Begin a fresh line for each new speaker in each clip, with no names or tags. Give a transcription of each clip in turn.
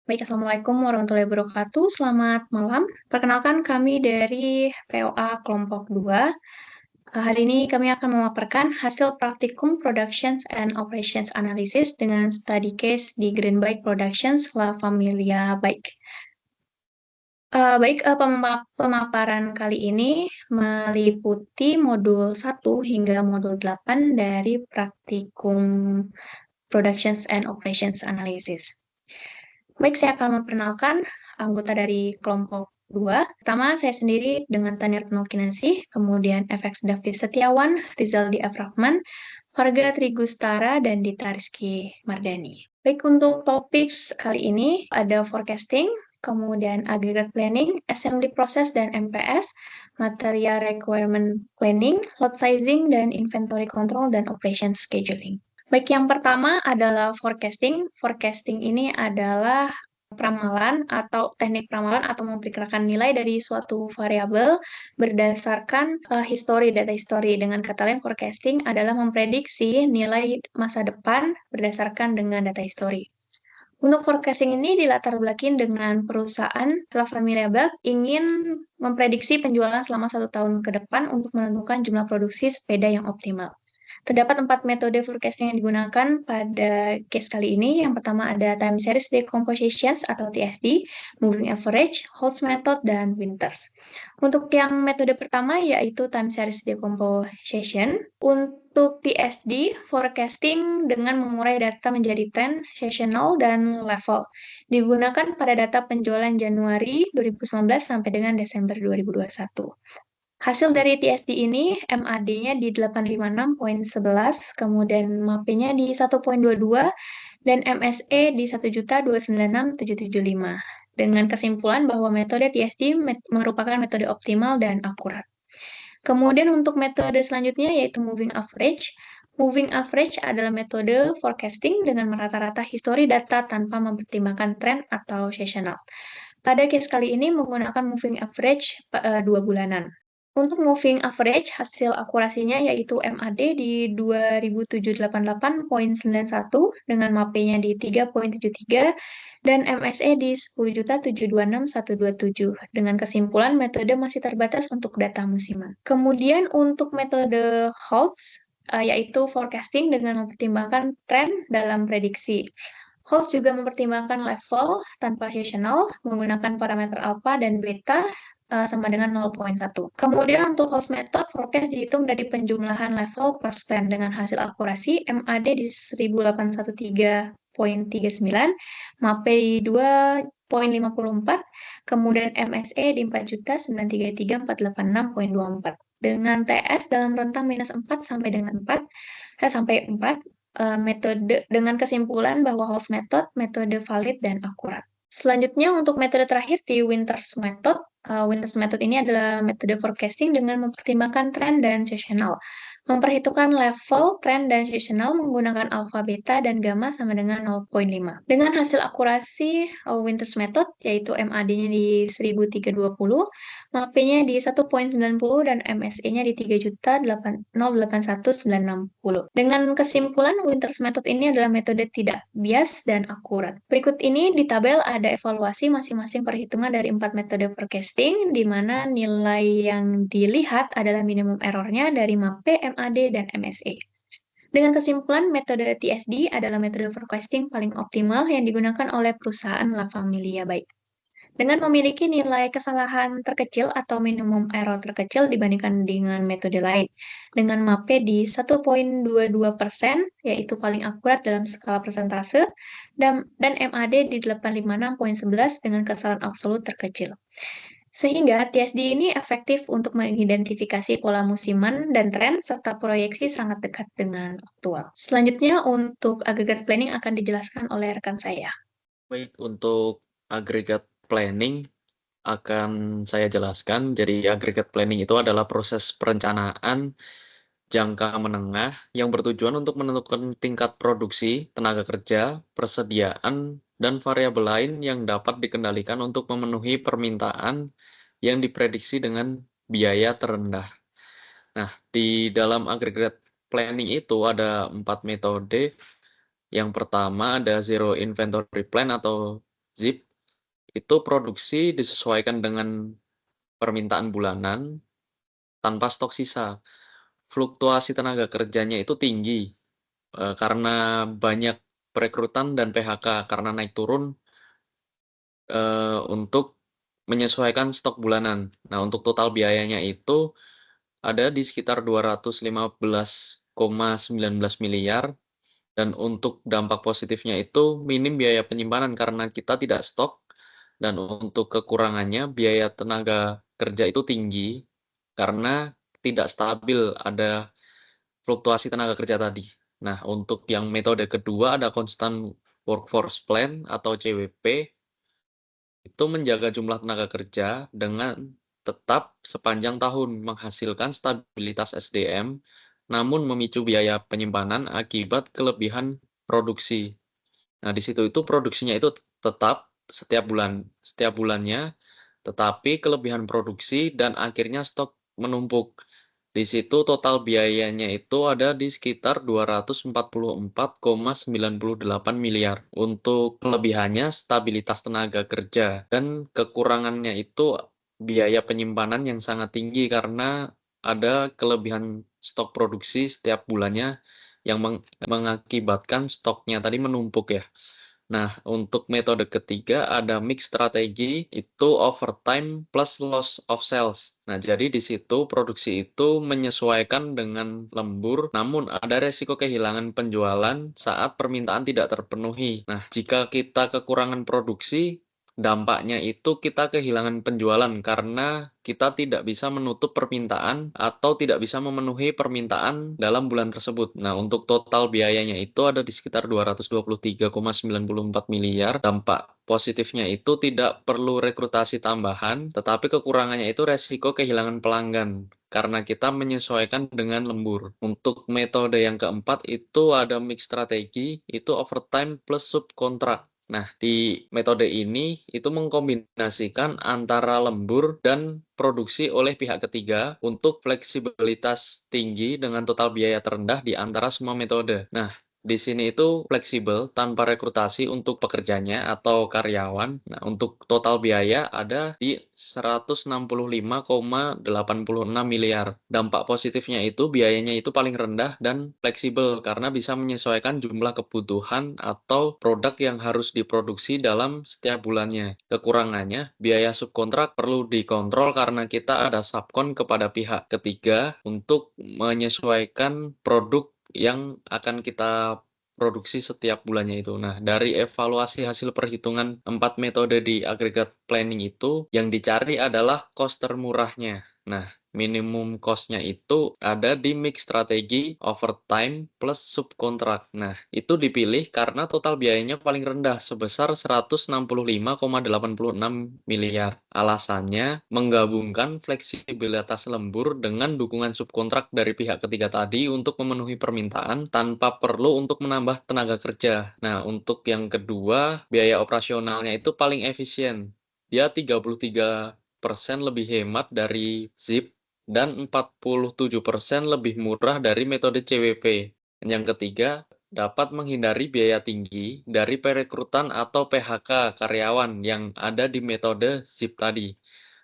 Baik, Assalamualaikum warahmatullahi wabarakatuh. Selamat malam. Perkenalkan kami dari POA Kelompok 2. Hari ini kami akan memaparkan hasil praktikum Productions and Operations Analysis dengan study case di Greenbike Productions La Familia Bike. Pemaparan kali ini meliputi modul 1 hingga modul 8 dari praktikum Productions and Operations Analysis. Baik, saya akan memperkenalkan anggota dari kelompok 2. Pertama, saya sendiri dengan Tania Kinansi, kemudian FX David Setiawan, Rizaldi F. Rahman, Varga Trigustara, dan Dita Rizky Mardani. Baik, untuk topik kali ini ada forecasting, kemudian aggregate planning, assembly process dan MPS, material requirement planning, lot sizing, dan inventory control dan operation scheduling. Baik, yang pertama adalah forecasting. Forecasting ini adalah peramalan atau teknik peramalan atau memperkirakan nilai dari suatu variabel berdasarkan data history. Dengan kata lain, forecasting adalah memprediksi nilai masa depan berdasarkan dengan data history. Untuk forecasting ini dilatar belakangi dengan perusahaan La Familia Bike ingin memprediksi penjualan selama 1 tahun ke depan untuk menentukan jumlah produksi sepeda yang optimal. Terdapat 4 metode forecasting yang digunakan pada case kali ini. Yang pertama ada Time Series Decompositions atau TSD, Moving Average, Holtz Method, dan Winters. Untuk yang metode pertama yaitu Time Series Decomposition. Untuk TSD, forecasting dengan mengurai data menjadi trend, seasonal, dan level. Digunakan pada data penjualan Januari 2019 sampai dengan Desember 2021. Hasil dari TSD ini, MAD-nya di 856.11, kemudian MAP-nya di 1.22, dan MSE di 1.296.775. Dengan kesimpulan bahwa metode TSD merupakan metode optimal dan akurat. Kemudian untuk metode selanjutnya yaitu Moving Average. Moving Average adalah metode forecasting dengan merata-rata histori data tanpa mempertimbangkan tren atau seasonal. Pada case kali ini menggunakan Moving Average 2 bulanan. Untuk moving average, hasil akurasinya yaitu MAD di 2788.91 dengan MAP-nya di 3.73 dan MSE di 10.726.127 dengan kesimpulan metode masih terbatas untuk data musiman. Kemudian untuk metode Holtz, yaitu forecasting dengan mempertimbangkan tren dalam prediksi. Holtz juga mempertimbangkan level tanpa seasonal menggunakan parameter alpha dan beta sama dengan 0.1. Kemudian untuk Holtz method, forecast dihitung dari penjumlahan level plus trend dengan hasil akurasi MAD di 1813.39, MAP di 2.54, kemudian MSE di 4.933.486.24. Dengan TS dalam rentang minus 4 sampai dengan 4, sampai 4, metode dengan kesimpulan bahwa Holtz method metode valid dan akurat. Selanjutnya untuk metode terakhir di Winters method. Winters method ini adalah metode forecasting dengan mempertimbangkan tren dan seasonal. Memperhitungkan level, tren, dan seasonal menggunakan alpha, beta, dan gamma sama dengan 0.5. Dengan hasil akurasi Winters method, yaitu MAD-nya di 1320, MAP-nya di 1.90, dan MSE-nya di 3.081.960. Dengan kesimpulan, Winters method ini adalah metode tidak bias dan akurat. Berikut ini di tabel ada evaluasi masing-masing perhitungan dari 4 metode forecasting, di mana nilai yang dilihat adalah minimum error-nya dari MAP, MAD, dan MSE. Dengan kesimpulan, metode TSD adalah metode forecasting paling optimal yang digunakan oleh perusahaan La Familia Bike. Dengan memiliki nilai kesalahan terkecil atau minimum error terkecil dibandingkan dengan metode lain. Dengan MAP di 1.22%, yaitu paling akurat dalam skala persentase, dan MAD di 856.11 dengan kesalahan absolut terkecil. Sehingga TSD ini efektif untuk mengidentifikasi pola musiman dan tren, serta proyeksi sangat dekat dengan aktual. Selanjutnya, untuk aggregate planning akan dijelaskan oleh rekan saya.
Baik, untuk aggregate planning akan saya jelaskan. Jadi aggregate planning itu adalah proses perencanaan jangka menengah yang bertujuan untuk menentukan tingkat produksi, tenaga kerja, persediaan, dan variabel lain yang dapat dikendalikan untuk memenuhi permintaan yang diprediksi dengan biaya terendah. Nah, di dalam aggregate planning itu ada 4 metode. Yang pertama ada Zero Inventory Plan atau zip, itu produksi disesuaikan dengan permintaan bulanan tanpa stok sisa. Fluktuasi tenaga kerjanya itu tinggi, karena banyak perekrutan dan PHK karena naik turun, untuk menyesuaikan stok bulanan. Nah, untuk total biayanya itu ada di sekitar 215,19 miliar, dan untuk dampak positifnya itu minim biaya penyimpanan karena kita tidak stok, dan untuk kekurangannya biaya tenaga kerja itu tinggi karena tidak stabil, ada fluktuasi tenaga kerja tadi. Nah, untuk yang metode kedua ada Constant Workforce Plan atau CWP, itu menjaga jumlah tenaga kerja dengan tetap sepanjang tahun, menghasilkan stabilitas SDM, namun memicu biaya penyimpanan akibat kelebihan produksi. Nah, di situ itu produksinya itu tetap setiap bulannya, tetapi kelebihan produksi dan akhirnya stok menumpuk. Di situ total biayanya itu ada di sekitar 244,98 miliar. Untuk kelebihannya stabilitas tenaga kerja dan kekurangannya itu biaya penyimpanan yang sangat tinggi karena ada kelebihan stok produksi setiap bulannya yang mengakibatkan stoknya tadi menumpuk ya. Nah, untuk metode ketiga ada mix strategi, itu overtime plus loss of sales. Nah, jadi di situ produksi itu menyesuaikan dengan lembur, namun ada resiko kehilangan penjualan saat permintaan tidak terpenuhi. Nah, jika kita kekurangan produksi, dampaknya itu kita kehilangan penjualan karena kita tidak bisa menutup permintaan atau tidak bisa memenuhi permintaan dalam bulan tersebut. Nah, untuk total biayanya itu ada di sekitar 223,94 miliar. Dampak positifnya itu tidak perlu rekrutasi tambahan, tetapi kekurangannya itu resiko kehilangan pelanggan karena kita menyesuaikan dengan lembur. Untuk metode yang keempat itu ada mix strategi, itu overtime plus subkontrak. Nah, di metode ini itu mengkombinasikan antara lembur dan produksi oleh pihak ketiga untuk fleksibilitas tinggi dengan total biaya terendah di antara semua metode. Nah, di sini itu fleksibel tanpa rekrutasi untuk pekerjanya atau karyawan. Nah, untuk total biaya ada di 165,86 miliar. Dampak positifnya itu biayanya itu paling rendah dan fleksibel karena bisa menyesuaikan jumlah kebutuhan atau produk yang harus diproduksi dalam setiap bulannya. Kekurangannya, biaya subkontrak perlu dikontrol karena kita ada subkon kepada pihak ketiga untuk menyesuaikan produk yang akan kita produksi setiap bulannya itu. Nah, dari evaluasi hasil perhitungan 4 metode di aggregate planning itu, yang dicari adalah cost termurahnya. Nah, minimum cost-nya itu ada di mix strategi, overtime, plus subkontrak. Nah, itu dipilih karena total biayanya paling rendah sebesar 165,86 miliar. Alasannya, menggabungkan fleksibilitas lembur dengan dukungan subkontrak dari pihak ketiga tadi untuk memenuhi permintaan tanpa perlu untuk menambah tenaga kerja. Nah, untuk yang kedua, biaya operasionalnya itu paling efisien. Dia 33% lebih hemat dari ZIP dan 47% lebih murah dari metode CWP. Yang ketiga, dapat menghindari biaya tinggi dari perekrutan atau PHK karyawan yang ada di metode ZIP tadi,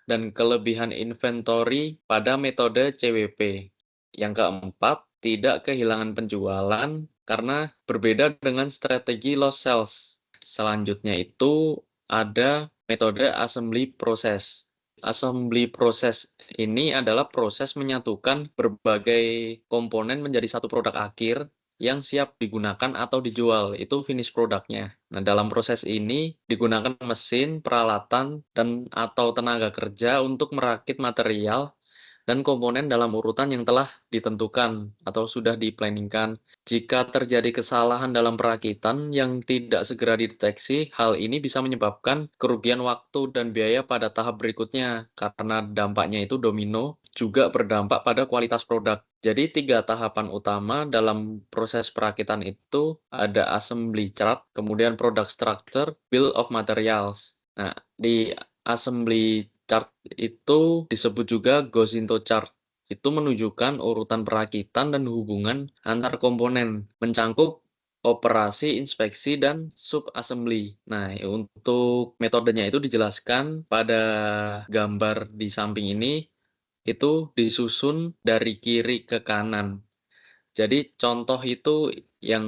dan kelebihan inventory pada metode CWP. Yang keempat, tidak kehilangan penjualan karena berbeda dengan strategi loss sales. Selanjutnya itu ada metode assembly process. Assembly process ini adalah proses menyatukan berbagai komponen menjadi satu produk akhir yang siap digunakan atau dijual. Itu finish produknya. Nah, dalam proses ini digunakan mesin, peralatan, dan atau tenaga kerja untuk merakit material dan komponen dalam urutan yang telah ditentukan atau sudah di-planningkan. Jika terjadi kesalahan dalam perakitan yang tidak segera dideteksi, hal ini bisa menyebabkan kerugian waktu dan biaya pada tahap berikutnya karena dampaknya itu domino, juga berdampak pada kualitas produk. Jadi 3 tahapan utama dalam proses perakitan itu ada assembly chart, kemudian product structure, bill of materials. Nah, di assembly chart itu disebut juga Gosinto chart. Itu menunjukkan urutan perakitan dan hubungan antar komponen, mencangkup operasi, inspeksi, dan sub-assembly. Nah, untuk metodenya itu dijelaskan pada gambar di samping ini, itu disusun dari kiri ke kanan. Jadi contoh itu yang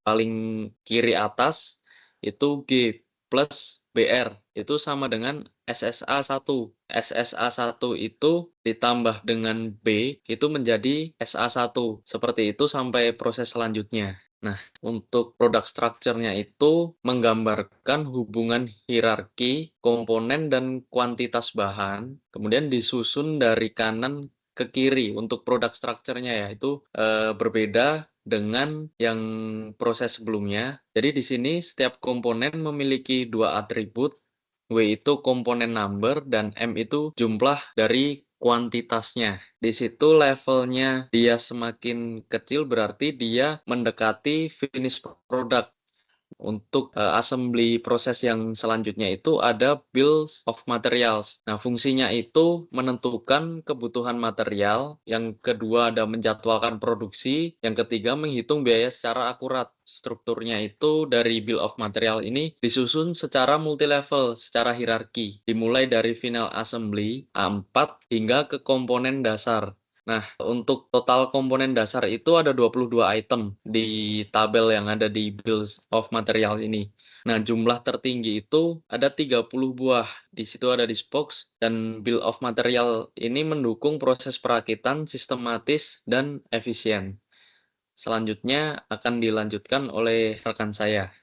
paling kiri atas itu G plus BR, itu sama dengan SSA1. SSA1 itu ditambah dengan B, itu menjadi SA1. Seperti itu sampai proses selanjutnya. Nah, untuk product structure-nya itu menggambarkan hubungan hierarki, komponen, dan kuantitas bahan, kemudian disusun dari kanan ke kiri untuk product structure-nya ya, itu berbeda dengan yang proses sebelumnya. Jadi di sini setiap komponen memiliki dua atribut, W itu komponen number dan M itu jumlah dari kuantitasnya. Di situ levelnya dia semakin kecil berarti dia mendekati finish product. Untuk assembly proses yang selanjutnya itu ada bill of materials. Nah, fungsinya itu menentukan kebutuhan material, yang kedua ada menjadwalkan produksi, yang ketiga menghitung biaya secara akurat. Strukturnya itu dari bill of material ini disusun secara multi-level, secara hierarki, dimulai dari final assembly A4 hingga ke komponen dasar. Nah, untuk total komponen dasar itu ada 22 item di tabel yang ada di bills of material ini. Nah, jumlah tertinggi itu ada 30 buah. Di situ ada di spokes, dan bill of material ini mendukung proses perakitan sistematis dan efisien. Selanjutnya akan dilanjutkan oleh rekan saya.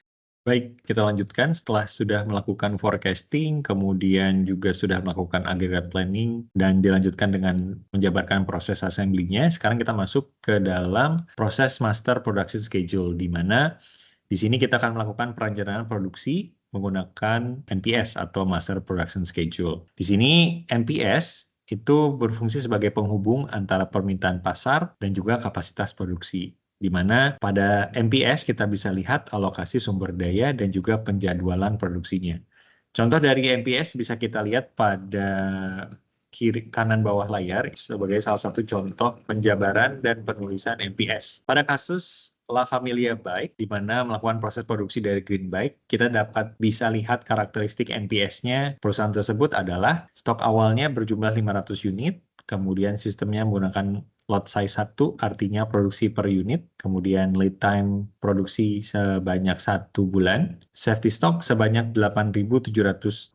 Baik, kita lanjutkan setelah sudah melakukan forecasting, kemudian juga sudah melakukan aggregate planning, dan dilanjutkan dengan menjabarkan proses assembly-nya. Sekarang kita masuk ke dalam proses master production schedule, di mana di sini kita akan melakukan perencanaan produksi menggunakan MPS atau master production schedule. Di sini MPS itu berfungsi sebagai penghubung antara permintaan pasar dan juga kapasitas produksi, di mana pada MPS kita bisa lihat alokasi sumber daya dan juga penjadwalan produksinya. Contoh dari MPS bisa kita lihat pada kiri kanan bawah layar sebagai salah satu contoh penjabaran dan penulisan MPS. Pada kasus La Familia Bike, di mana melakukan proses produksi dari Green Bike, kita dapat bisa lihat karakteristik MPS-nya. Perusahaan tersebut adalah stok awalnya berjumlah 500 unit, kemudian sistemnya menggunakan lot size 1, artinya produksi per unit, kemudian lead time produksi sebanyak 1 bulan, safety stock sebanyak 8.750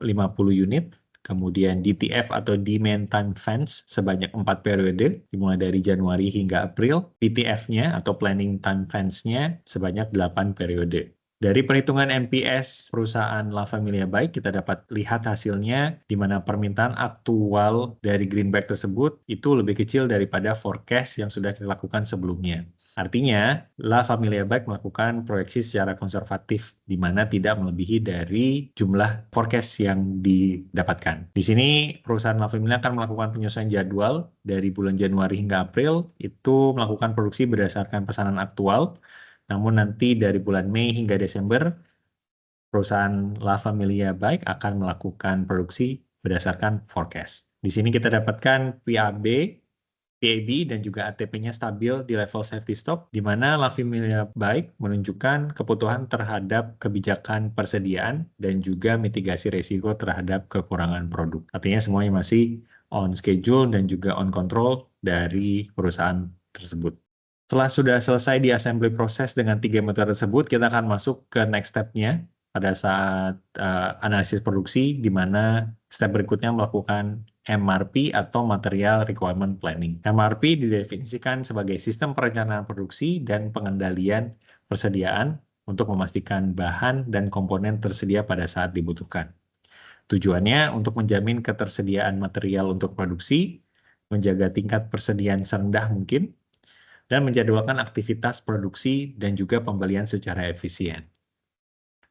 unit, kemudian DTF atau Demand Time Fence sebanyak 4 periode, dimulai dari Januari hingga April, PTF-nya atau Planning Time Fence-nya sebanyak 8 periode. Dari perhitungan MPS perusahaan La Familia Bike, kita dapat lihat hasilnya di mana permintaan aktual dari Greenback tersebut itu lebih kecil daripada forecast yang sudah dilakukan sebelumnya. Artinya, La Familia Bike melakukan proyeksi secara konservatif, di mana tidak melebihi dari jumlah forecast yang didapatkan. Di sini, perusahaan La Familia akan melakukan penyesuaian jadwal dari bulan Januari hingga April, itu melakukan produksi berdasarkan pesanan aktual. Namun nanti dari bulan Mei hingga Desember, perusahaan La Familia Bike akan melakukan produksi berdasarkan forecast. Di sini kita dapatkan PAB, PAB, dan juga ATP-nya stabil di level safety stock, di mana La Familia Bike menunjukkan kebutuhan terhadap kebijakan persediaan dan juga mitigasi risiko terhadap kekurangan produk. Artinya semuanya masih on schedule dan juga on control dari perusahaan tersebut. Setelah sudah selesai di assembly proses dengan 3 metode tersebut, kita akan masuk ke next step-nya pada saat analisis produksi, di mana step berikutnya melakukan MRP atau Material Requirement Planning. MRP didefinisikan sebagai sistem perencanaan produksi dan pengendalian persediaan untuk memastikan bahan dan komponen tersedia pada saat dibutuhkan. Tujuannya untuk menjamin ketersediaan material untuk produksi, menjaga tingkat persediaan serendah mungkin, dan menjadwalkan aktivitas produksi dan juga pembelian secara efisien.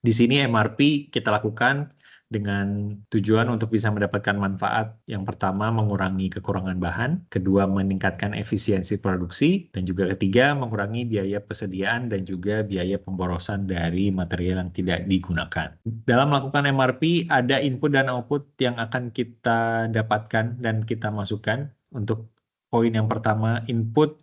Di sini MRP kita lakukan dengan tujuan untuk bisa mendapatkan manfaat. Yang pertama, mengurangi kekurangan bahan, kedua, meningkatkan efisiensi produksi, dan juga ketiga, mengurangi biaya persediaan dan juga biaya pemborosan dari material yang tidak digunakan. Dalam melakukan MRP, ada input dan output yang akan kita dapatkan dan kita masukkan. Untuk poin yang pertama, input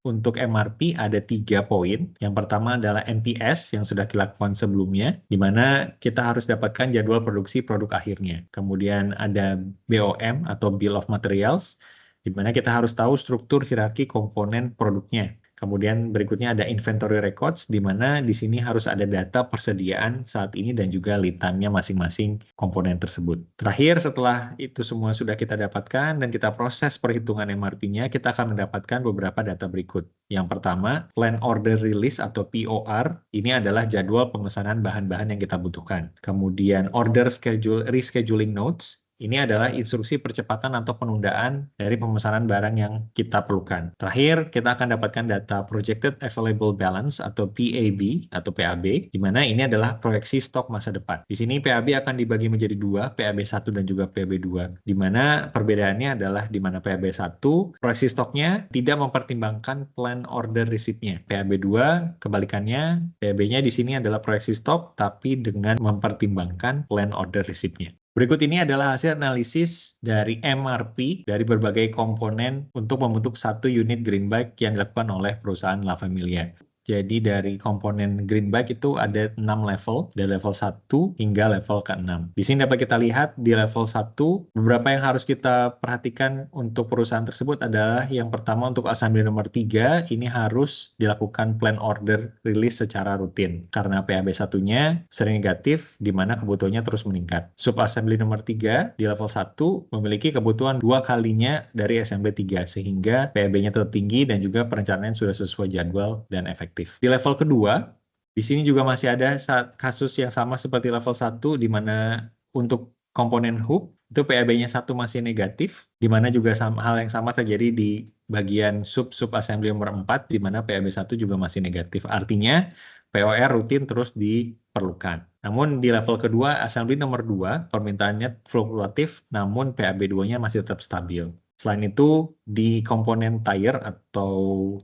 untuk MRP ada 3 poin. Yang pertama adalah MPS yang sudah dilakukan sebelumnya, di mana kita harus dapatkan jadwal produksi produk akhirnya. Kemudian ada BOM atau Bill of Materials, di mana kita harus tahu struktur hierarki komponen produknya. Kemudian berikutnya ada inventory records, di mana di sini harus ada data persediaan saat ini dan juga lead time-nya masing-masing komponen tersebut. Terakhir, setelah itu semua sudah kita dapatkan dan kita proses perhitungan MRP-nya, kita akan mendapatkan beberapa data berikut. Yang pertama, Plan Order Release atau POR, ini adalah jadwal pemesanan bahan-bahan yang kita butuhkan. Kemudian Order Schedule Rescheduling Notes, ini adalah instruksi percepatan atau penundaan dari pemesanan barang yang kita perlukan. Terakhir, kita akan dapatkan data Projected Available Balance atau PAB atau PAB, di mana ini adalah proyeksi stok masa depan. Di sini PAB akan dibagi menjadi dua, PAB 1 dan juga PAB 2, di mana perbedaannya adalah di mana PAB 1, proyeksi stoknya tidak mempertimbangkan plan order receipt-nya. PAB 2, kebalikannya, PAB-nya di sini adalah proyeksi stok, tapi dengan mempertimbangkan plan order receipt-nya. Berikut ini adalah hasil analisis dari MRP dari berbagai komponen untuk membentuk satu unit green bike yang dilakukan oleh perusahaan La Familia. Jadi dari komponen green bike itu ada 6 level, dari level 1 hingga level ke-6. Di sini dapat kita lihat di level 1, beberapa yang harus kita perhatikan untuk perusahaan tersebut adalah yang pertama untuk assembly nomor 3, ini harus dilakukan plan order release secara rutin. Karena PAB 1-nya sering negatif, di mana kebutuhannya terus meningkat. Sub assembly nomor 3 di level 1 memiliki kebutuhan 2 kalinya dari assembly 3, sehingga PAB-nya tetap tinggi dan juga perencanaan sudah sesuai jadwal dan efektif. Di level kedua, di sini juga masih ada kasus yang sama seperti level 1, di mana untuk komponen hook, itu PAB-nya 1 masih negatif, di mana juga hal yang sama terjadi di bagian sub-assembly nomor 4, di mana PAB 1 juga masih negatif. Artinya, POR rutin terus diperlukan. Namun di level kedua, assembly nomor 2, permintaannya fluktuatif, namun PAB 2-nya masih tetap stabil. Selain itu, di komponen tire atau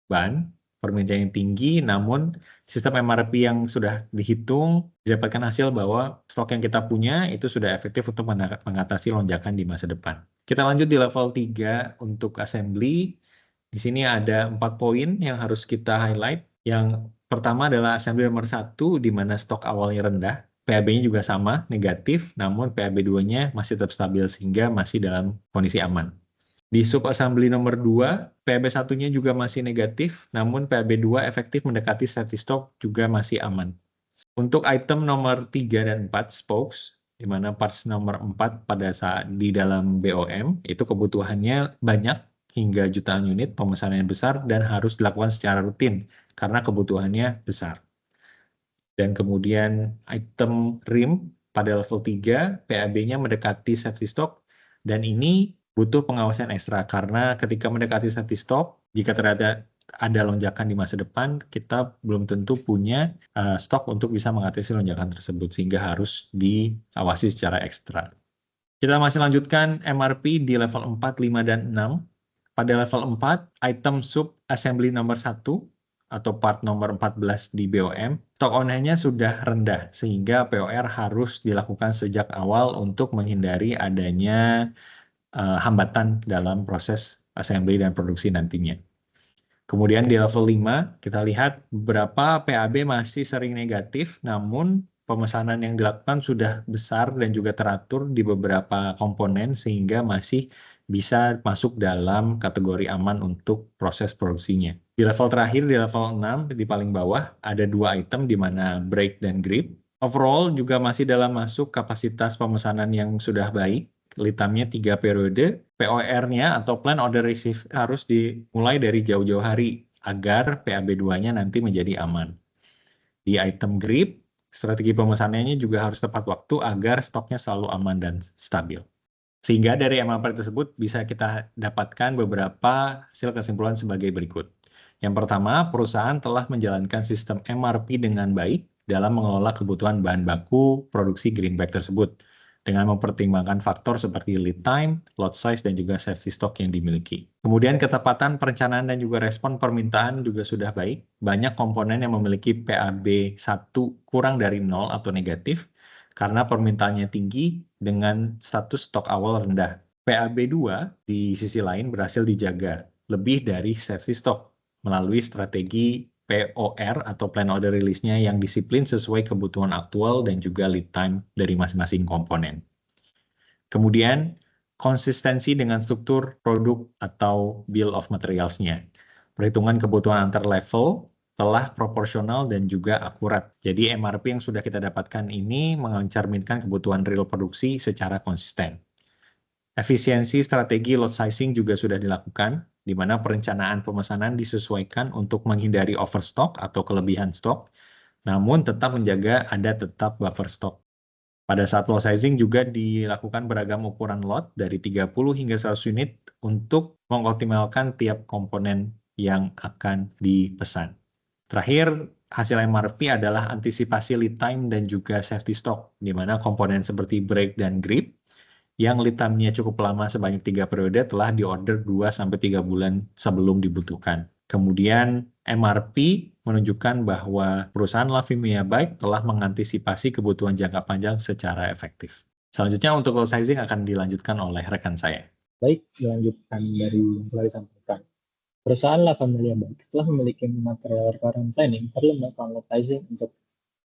ban, permintaan yang tinggi, namun sistem MRP yang sudah dihitung didapatkan hasil bahwa stok yang kita punya itu sudah efektif untuk mengatasi lonjakan di masa depan. Kita lanjut di level 3 untuk assembly. Di sini ada 4 poin yang harus kita highlight. Yang pertama adalah assembly nomor 1, di mana stok awalnya rendah. PAB-nya juga sama, negatif, namun PAB 2-nya masih tetap stabil sehingga masih dalam kondisi aman. Di sub-assembly nomor 2, PAB 1-nya juga masih negatif, namun PAB 2 efektif mendekati safety stock juga masih aman. Untuk item nomor 3 dan 4, spokes, di mana parts nomor 4 pada saat di dalam BOM, itu kebutuhannya banyak hingga jutaan unit, pemesanannya besar, dan harus dilakukan secara rutin, karena kebutuhannya besar. Dan kemudian item rim pada level 3, PAB-nya mendekati safety stock, dan ini butuh pengawasan ekstra karena ketika mendekati safety stock, jika ternyata ada lonjakan di masa depan, kita belum tentu punya stok untuk bisa mengatasi lonjakan tersebut, sehingga harus diawasi secara ekstra. Kita masih lanjutkan MRP di level 4, 5, dan 6. Pada level 4, item sub assembly nomor 1 atau part nomor 14 di BOM, stok on-hand-nya sudah rendah, sehingga POR harus dilakukan sejak awal untuk menghindari adanya hambatan dalam proses assembly dan produksi nantinya. Kemudian di level 5, kita lihat beberapa PAB masih sering negatif, namun pemesanan yang dilakukan sudah besar dan juga teratur di beberapa komponen sehingga masih bisa masuk dalam kategori aman untuk proses produksinya. Di level terakhir, di level 6, di paling bawah, ada 2 item di mana brake dan grip. Overall juga masih dalam masuk kapasitas pemesanan yang sudah baik. Lead time-nya 3 periode, POR-nya atau plan order receive harus dimulai dari jauh-jauh hari agar PAB 2-nya nanti menjadi aman. Di item grip, strategi pemesanannya juga harus tepat waktu agar stoknya selalu aman dan stabil. Sehingga dari MRP tersebut bisa kita dapatkan beberapa hasil kesimpulan sebagai berikut. Yang pertama, perusahaan telah menjalankan sistem MRP dengan baik dalam mengelola kebutuhan bahan baku produksi green bike tersebut, dengan mempertimbangkan faktor seperti lead time, lot size, dan juga safety stock yang dimiliki. Kemudian ketepatan perencanaan dan juga respon permintaan juga sudah baik. Banyak komponen yang memiliki PAB 1 kurang dari 0 atau negatif, karena permintaannya tinggi dengan status stok awal rendah. PAB 2 di sisi lain berhasil dijaga lebih dari safety stock melalui strategi POR atau Plan Order Release-nya yang disiplin sesuai kebutuhan aktual dan juga lead time dari masing-masing komponen. Kemudian, konsistensi dengan struktur produk atau bill of materials-nya. Perhitungan kebutuhan antar level telah proporsional dan juga akurat. Jadi MRP yang sudah kita dapatkan ini mencerminkan kebutuhan real produksi secara konsisten. Efisiensi strategi lot sizing juga sudah dilakukan, di mana perencanaan pemesanan disesuaikan untuk menghindari overstock atau kelebihan stok, namun tetap menjaga ada tetap buffer stok. Pada saat lot sizing juga dilakukan beragam ukuran lot dari 30 hingga 100 unit untuk mengoptimalkan tiap komponen yang akan dipesan. Terakhir, hasil MRP adalah antisipasi lead time dan juga safety stock, di mana komponen seperti brake dan grip yang lead time-nya cukup lama sebanyak 3 periode telah diorder 2-3 bulan sebelum dibutuhkan. Kemudian MRP menunjukkan bahwa perusahaan Lavimia Bike telah mengantisipasi kebutuhan jangka panjang secara efektif. Selanjutnya untuk lot sizing akan dilanjutkan oleh rekan saya.
Baik, dilanjutkan dari yang telah disampaikan. Perusahaan Lavimia Bike telah memiliki material requirement planning perlu melakukan lot sizing untuk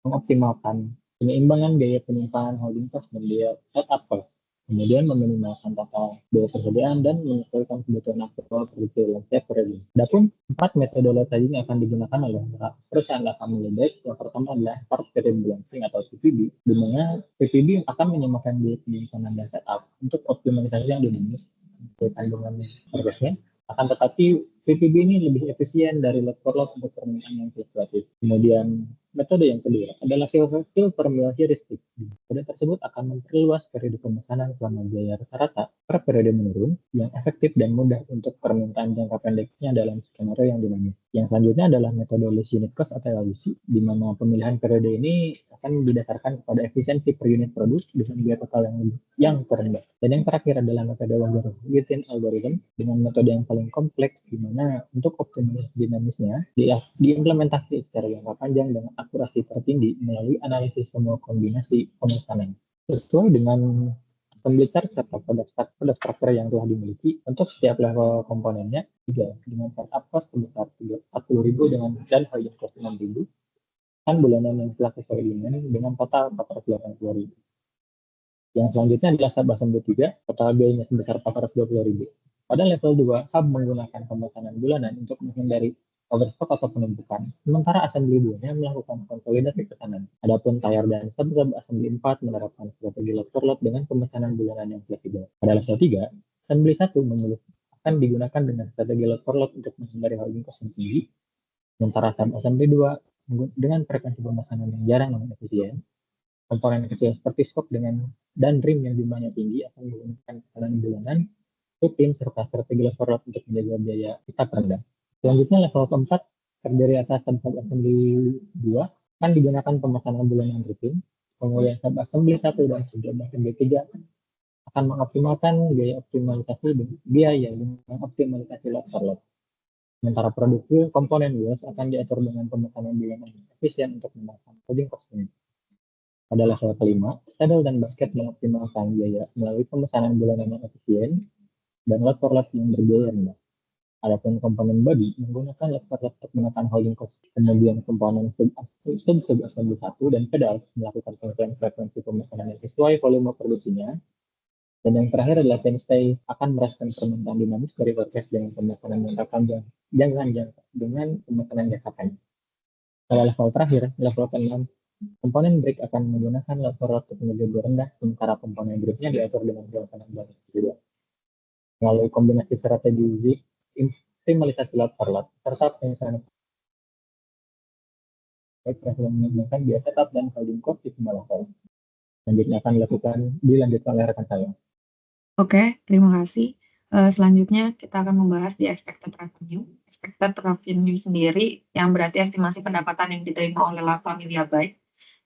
mengoptimalkan penyeimbangan biaya penyimpanan holding cost dan biaya setup cost. Kemudian meminimalkan total biaya persediaan dan menyesuaikan kebutuhan aktual produksi dalam setiap periode. Adapun 4 metode lot sizing yang akan digunakan oleh perusahaan Lavimia Bike. Yang pertama adalah part period balancing atau PPB, di mana PPB akan menyamakan biaya penyimpanan dan setup untuk optimalisasi yang dinamis berkaitan dengan progresnya. Akan tetapi PPB ini lebih efisien dari lot per lot untuk permintaan yang fluktuatif. Kemudian metode yang kedua adalah sales cycle per mil heuristic. Metode tersebut akan memperluas periode pemesanan selama biaya rata-rata per periode menurun yang efektif dan mudah untuk permintaan jangka pendeknya dalam skenario yang dinamis. Yang selanjutnya adalah metode least unit cost atau LUC, di mana pemilihan periode ini akan didasarkan kepada efisiensi per unit produk dengan biaya total yang terendah. Dan yang terakhir adalah metode Wightson algorithm dengan metode yang paling kompleks, di mana untuk optimalisasi dinamisnya diimplementasi secara jangka panjang dengan akurasi tertinggi melalui analisis semua kombinasi pemesanan sesuai dengan assembly chart serta product structure yang telah dimiliki untuk setiap level komponennya, dengan setup cost sebesar 40.000 dan holding cost 6.000 dan bulanan yang telah sesuai dengan total 480.000. Yang selanjutnya adalah sub assembly 3, total biayanya sebesar 420.000. Pada level 2, hub menggunakan pemesanan bulanan untuk menghindari overstock atau penumpukan, sementara assembly 2-nya melakukan konsolidasi pesanan. Adapun tier dan sub assembly 4 menerapkan strategi lot per lot dengan pemesanan bulanan yang fleksibel. Pada level 3, assembly 1 akan digunakan dengan strategi lot per lot untuk menghindari holding cost yang tinggi, sementara sub assembly 2 dengan frekuensi pemesanan yang jarang namun efisien. Komponen kecil seperti scope dan rim yang jumlahnya tinggi akan menggunakan pesanan bulanan, rutin, serta strategi lot per lot untuk menjaga biaya kita rendah. Selanjutnya level keempat terdiri atas sub assembly 2 akan digunakan pemesanan bulanan rutin. Kemudian sub assembly 1 dan sub assembly 3 akan mengoptimalkan biaya dengan optimalisasi lot per lot. Sementara produksi komponen wheels akan diatur dengan pemesanan bulanan efisien untuk menekan holding cost-nya. Pada level kelima, saddle dan basket mengoptimalkan biaya melalui pemesanan bulanan yang efisien dan lot per lot yang berbiaya rendah. Adapun komponen body menggunakan lot per lot untuk menekan holding cost. Kemudian komponen sub assembly 1 dan pedal melakukan penyesuaian frekuensi pemesanan yang sesuai volume produksinya. Dan yang terakhir adalah chainstay akan merespon permintaan dinamis dari forecast dengan pemesanan jangka panjang dengan pemesanan jangka panjang. Pada level terakhir, level ke-6, komponen brake akan menggunakan lot per lot untuk menjaga rendah, sementara komponen gripnya diatur dengan pemesanan bulanan juga. Melalui kombinasi strategi optimalisasi lot per lot serta penyesuaian berhasil menggunakan biaya setup dan holding cost di semua level. Selanjutnya akan dilanjutkan oleh rekan saya.
Oke, terima kasih. Selanjutnya kita akan membahas di expected revenue. Expected revenue sendiri yang berarti estimasi pendapatan yang diterima oleh Lavimia Bike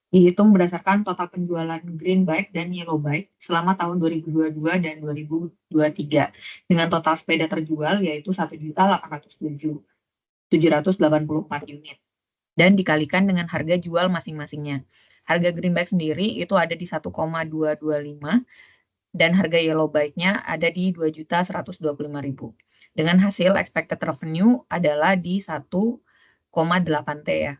dihitung berdasarkan total penjualan green bike dan yellow bike selama tahun 2022 dan 2023 dengan total sepeda terjual yaitu 1.807.784 unit dan dikalikan dengan harga jual masing-masingnya. Harga green bike sendiri itu ada di 1,225 dan harga yellow bike-nya ada di 2.125.000. Dengan hasil expected revenue adalah di 1,8 T ya.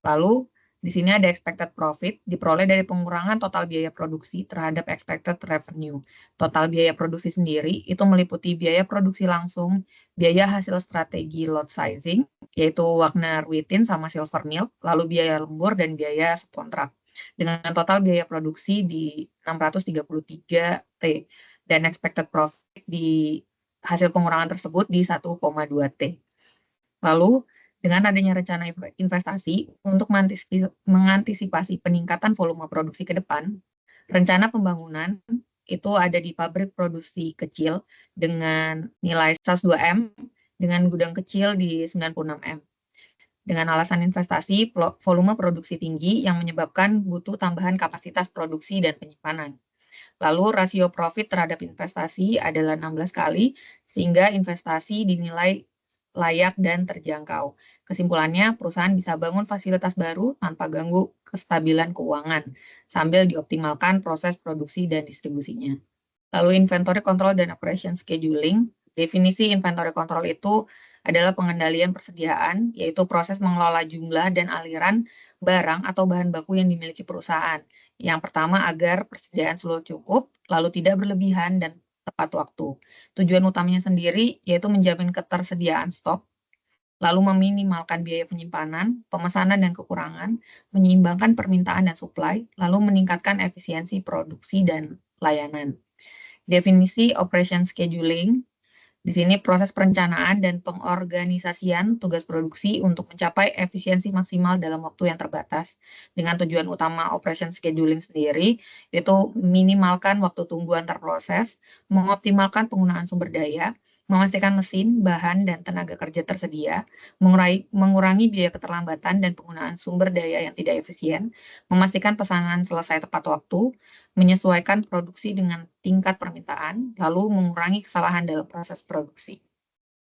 Lalu di sini ada expected profit diperoleh dari pengurangan total biaya produksi terhadap expected revenue. Total biaya produksi sendiri itu meliputi biaya produksi langsung, biaya hasil strategi lot sizing, yaitu Wagner Wittin sama Silvermill, lalu biaya lembur dan biaya subkontrak. Dengan total biaya produksi di 633 T dan expected profit di hasil pengurangan tersebut di 1,2 T. Lalu dengan adanya rencana investasi untuk mengantisipasi peningkatan volume produksi ke depan, rencana pembangunan itu ada di pabrik produksi kecil dengan nilai 102 M dengan gudang kecil di 96 M. Dengan alasan investasi, volume produksi tinggi yang menyebabkan butuh tambahan kapasitas produksi dan penyimpanan. Lalu rasio profit terhadap investasi adalah 16 kali, sehingga investasi dinilai layak dan terjangkau. Kesimpulannya, perusahaan bisa bangun fasilitas baru tanpa ganggu kestabilan keuangan, sambil dioptimalkan proses produksi dan distribusinya. Lalu inventory control dan operation scheduling. Definisi inventory control itu adalah pengendalian persediaan, yaitu proses mengelola jumlah dan aliran barang atau bahan baku yang dimiliki perusahaan. Yang pertama, agar persediaan selalu cukup, lalu tidak berlebihan dan tepat waktu. Tujuan utamanya sendiri yaitu menjamin ketersediaan stok, lalu meminimalkan biaya penyimpanan, pemesanan dan kekurangan, menyeimbangkan permintaan dan supply, lalu meningkatkan efisiensi produksi dan layanan. Definisi operation scheduling, di sini proses perencanaan dan pengorganisasian tugas produksi untuk mencapai efisiensi maksimal dalam waktu yang terbatas. Dengan tujuan utama operation scheduling sendiri, yaitu minimalkan waktu tunggu antar proses, mengoptimalkan penggunaan sumber daya, memastikan mesin, bahan, dan tenaga kerja tersedia, mengurangi biaya keterlambatan dan penggunaan sumber daya yang tidak efisien, memastikan pesanan selesai tepat waktu, menyesuaikan produksi dengan tingkat permintaan, lalu mengurangi kesalahan dalam proses produksi.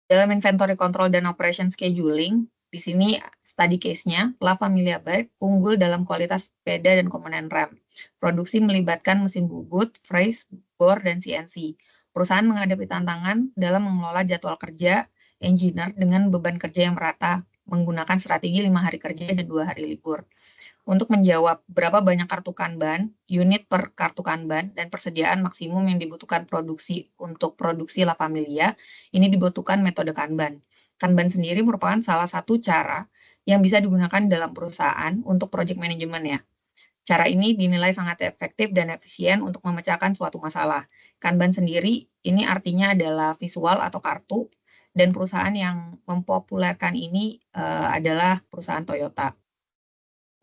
Dalam inventory control dan operation scheduling, di sini study case-nya, La Familia Bike unggul dalam kualitas sepeda dan komponen rem. Produksi melibatkan mesin bubut, brace, bor, dan CNC. Perusahaan menghadapi tantangan dalam mengelola jadwal kerja engineer dengan beban kerja yang merata, menggunakan strategi 5 hari kerja dan 2 hari libur. Untuk menjawab berapa banyak kartu Kanban, unit per kartu Kanban, dan persediaan maksimum yang dibutuhkan produksi untuk produksi La Familia, ini dibutuhkan metode Kanban. Kanban sendiri merupakan salah satu cara yang bisa digunakan dalam perusahaan untuk project management ya. Cara ini dinilai sangat efektif dan efisien untuk memecahkan suatu masalah. Kanban sendiri ini artinya adalah visual atau kartu, dan perusahaan yang mempopulerkan ini adalah perusahaan Toyota.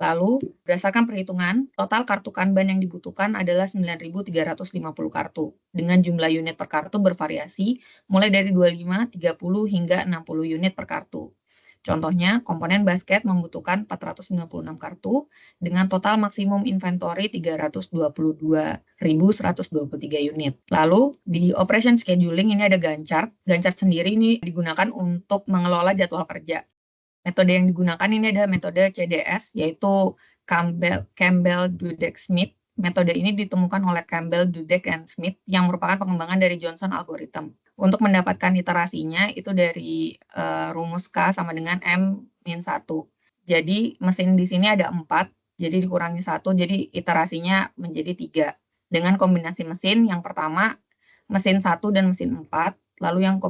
Lalu, berdasarkan perhitungan, total kartu Kanban yang dibutuhkan adalah 9.350 kartu, dengan jumlah unit per kartu bervariasi mulai dari 25, 30, hingga 60 unit per kartu. Contohnya, komponen basket membutuhkan 496 kartu dengan total maksimum inventory 322.123 unit. Lalu, di operation scheduling ini ada Gantt. Gantt sendiri ini digunakan untuk mengelola jadwal kerja. Metode yang digunakan ini adalah metode CDS, yaitu Campbell, Dudek, Smith. Metode ini ditemukan oleh Campbell, Dudek, and Smith yang merupakan pengembangan dari Johnson Algorithm. Untuk mendapatkan iterasinya itu dari rumus K sama dengan M-1. Jadi mesin di sini ada 4, jadi dikurangi 1, jadi iterasinya menjadi 3. Dengan kombinasi mesin, yang pertama mesin 1 dan mesin 4, lalu yang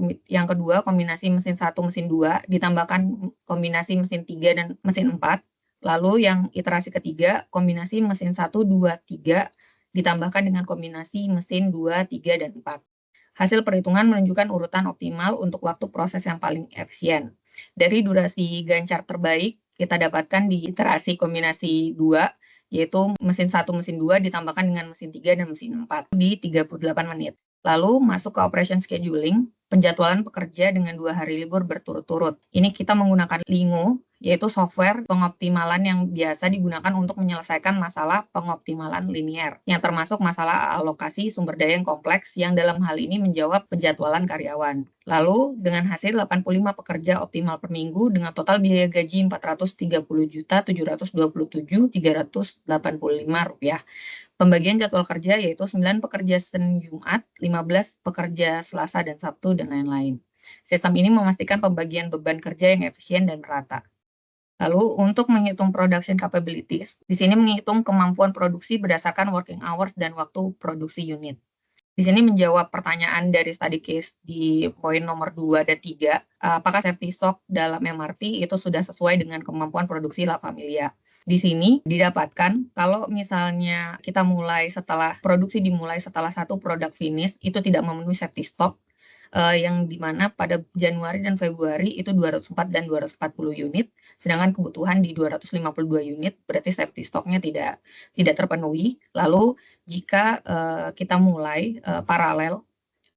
kedua kombinasi mesin 1, mesin 2, ditambahkan kombinasi mesin 3 dan mesin 4, lalu yang iterasi ketiga kombinasi mesin 1, 2, 3, ditambahkan dengan kombinasi mesin 2, 3, dan 4. Hasil perhitungan menunjukkan urutan optimal untuk waktu proses yang paling efisien. Dari durasi Gantt terbaik, kita dapatkan di iterasi kombinasi 2, yaitu mesin 1, mesin 2 ditambahkan dengan mesin 3 dan mesin 4 di 38 menit. Lalu masuk ke operation scheduling, penjadwalan pekerja dengan 2 hari libur berturut-turut. Ini kita menggunakan Lingo, yaitu software pengoptimalan yang biasa digunakan untuk menyelesaikan masalah pengoptimalan linear, yang termasuk masalah alokasi sumber daya yang kompleks, yang dalam hal ini menjawab penjadwalan karyawan. Lalu, dengan hasil 85 pekerja optimal per minggu, dengan total biaya gaji Rp430.727.385. Pembagian jadwal kerja yaitu 9 pekerja Senin Jumat, 15 pekerja Selasa dan Sabtu, dan lain-lain. Sistem ini memastikan pembagian beban kerja yang efisien dan merata. Lalu untuk menghitung production capabilities, di sini menghitung kemampuan produksi berdasarkan working hours dan waktu produksi unit. Di sini menjawab pertanyaan dari study case di poin nomor 2 dan 3, apakah safety stock dalam MRT itu sudah sesuai dengan kemampuan produksi La Familia. Di sini didapatkan kalau misalnya kita produksi dimulai setelah satu produk finish itu tidak memenuhi safety stock, yang dimana pada Januari dan Februari itu 204 dan 240 unit, sedangkan kebutuhan di 252 unit, berarti safety stock-nya tidak terpenuhi. Lalu jika kita mulai paralel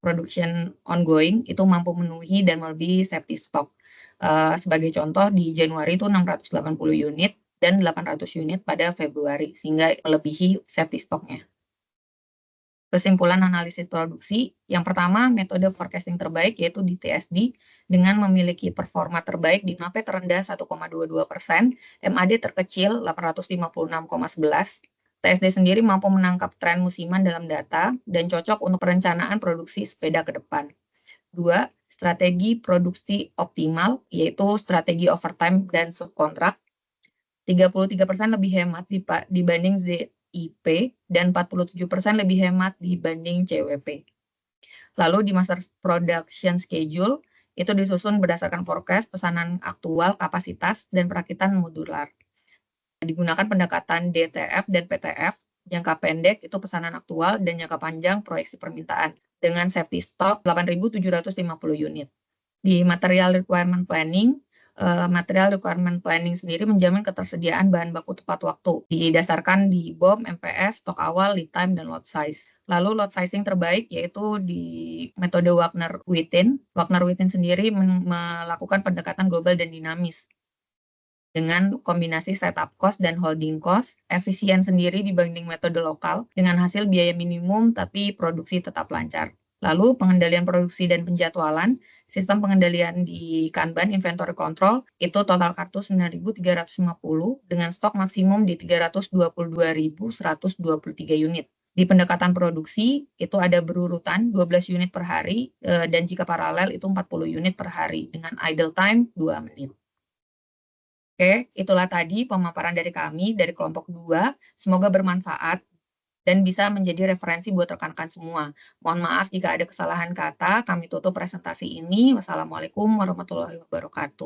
production ongoing itu mampu memenuhi dan melebihi safety stock. Sebagai contoh di Januari itu 680 unit dan 800 unit pada Februari, sehingga melebihi safety stock-nya. Kesimpulan analisis produksi, yang pertama metode forecasting terbaik yaitu di TSD dengan memiliki performa terbaik di MAPE terendah 1,22%, MAD terkecil 856,11. TSD sendiri mampu menangkap tren musiman dalam data dan cocok untuk perencanaan produksi sepeda ke depan. 2. Strategi produksi optimal yaitu strategi overtime dan subkontrak. 33% lebih hemat dibanding ZIP dan 47% lebih hemat dibanding CWP. Lalu di master production schedule itu disusun berdasarkan forecast, pesanan aktual, kapasitas, dan perakitan modular. Digunakan pendekatan DTF dan PTF, jangka pendek itu pesanan aktual dan jangka panjang proyeksi permintaan dengan safety stock 8.750 unit. Di material requirement planning sendiri menjamin ketersediaan bahan baku tepat waktu, didasarkan di BOM, MPS, stok awal, lead time, dan lot size. Lalu lot sizing terbaik yaitu di metode Wagner-Wittin. Wagner-Wittin sendiri melakukan pendekatan global dan dinamis dengan kombinasi setup cost dan holding cost, efisien sendiri dibanding metode lokal, dengan hasil biaya minimum tapi produksi tetap lancar. Lalu pengendalian produksi dan penjadwalan, sistem pengendalian di Kanban inventory control itu total kartu 9.350 dengan stok maksimum di 322.123 unit. Di pendekatan produksi itu ada berurutan 12 unit per hari dan jika paralel itu 40 unit per hari dengan idle time 2 menit. Oke, itulah tadi pemaparan dari kami dari kelompok 2. Semoga bermanfaat dan bisa menjadi referensi buat rekan-rekan semua. Mohon maaf jika ada kesalahan kata, kami tutup presentasi ini. Wassalamualaikum warahmatullahi wabarakatuh.